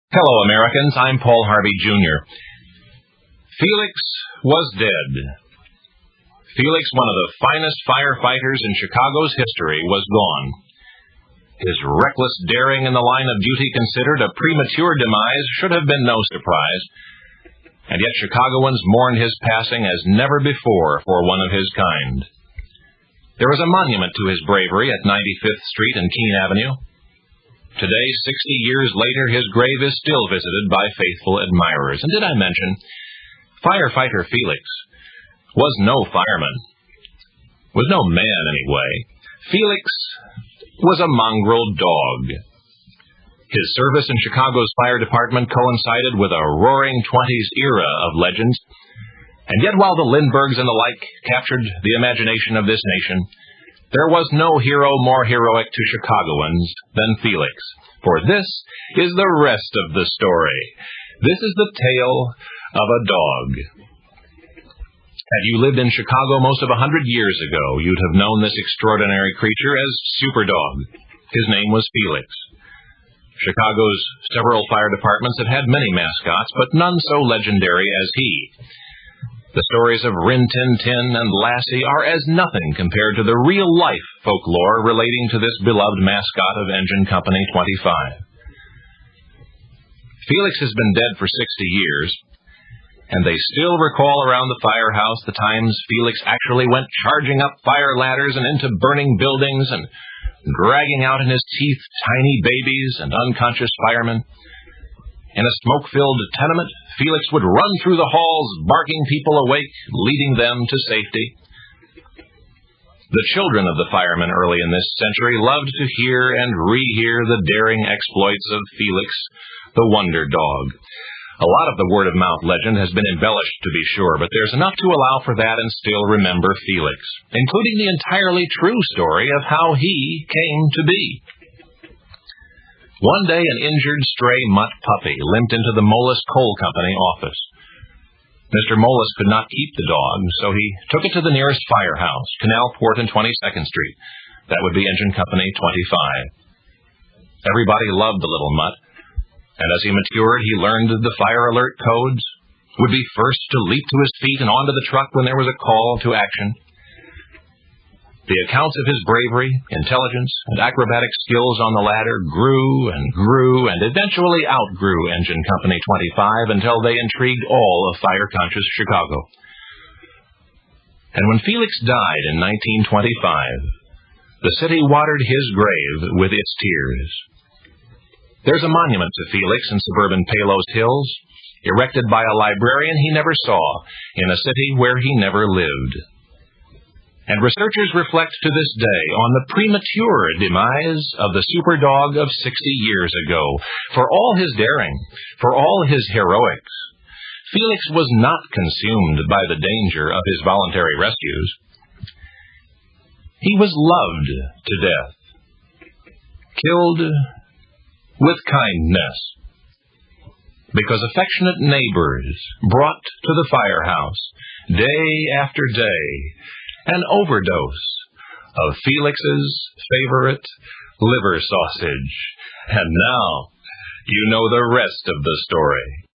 Hello, Americans. I'm Paul Harvey, Jr. Felix was dead. Felix, one of the finest firefighters in Chicago's history, was gone. His reckless daring in the line of duty considered a premature demise should have been no surprise. And yet Chicagoans mourned his passing as never before for one of his kind. There is a monument to his bravery at 95th Street and Keene Avenue. Today, 60 years later, his grave is still visited by faithful admirers. And did I mention, firefighter Felix was no fireman, was no man anyway. Felix was a mongrel dog. His service in Chicago's fire department coincided with a roaring 20s era of legends. And yet while the Lindberghs and the like captured the imagination of this nation, there was no hero more heroic to Chicagoans than Felix. For this is the rest of the story. This is the tale of a dog. Had you lived in Chicago most of 100 years ago, you'd have known this extraordinary creature as Superdog. His name was Felix. Chicago's several fire departments have had many mascots, but none so legendary as he. The stories of Rin Tin Tin and Lassie are as nothing compared to the real-life folklore relating to this beloved mascot of Engine Company 25. Felix has been dead for 60 years, and they still recall around the firehouse the times Felix actually went charging up fire ladders and into burning buildings and dragging out in his teeth tiny babies and unconscious firemen. In a smoke-filled tenement, Felix would run through the halls, barking people awake, leading them to safety. The children of the firemen early in this century loved to hear and rehear the daring exploits of Felix, the Wonder Dog. A lot of the word-of-mouth legend has been embellished, to be sure, but there's enough to allow for that and still remember Felix, including the entirely true story of how he came to be. One day, an injured stray mutt puppy limped into the Moelis Coal Company office. Mr. Moelis could not keep the dog, so he took it to the nearest firehouse, Canal Port and 22nd Street. That would be Engine Company 25. Everybody loved the little mutt, and as he matured, he learned the fire alert codes, would be first to leap to his feet and onto the truck when there was a call to action. The accounts of his bravery, intelligence, and acrobatic skills on the ladder grew and eventually outgrew Engine Company 25 until they intrigued all of fire-conscious Chicago. And when Felix died in 1925, the city watered his grave with its tears. There's a monument to Felix in suburban Palos Hills, erected by a librarian he never saw in a city where he never lived. And researchers reflect to this day on the premature demise of the Superdog of 60 years ago. For all his daring, for all his heroics, Felix was not consumed by the danger of his voluntary rescues. He was loved to death, killed with kindness, because affectionate neighbors brought to the firehouse, day after day, an overdose of Felix's favorite liver sausage. And now you know the rest of the story.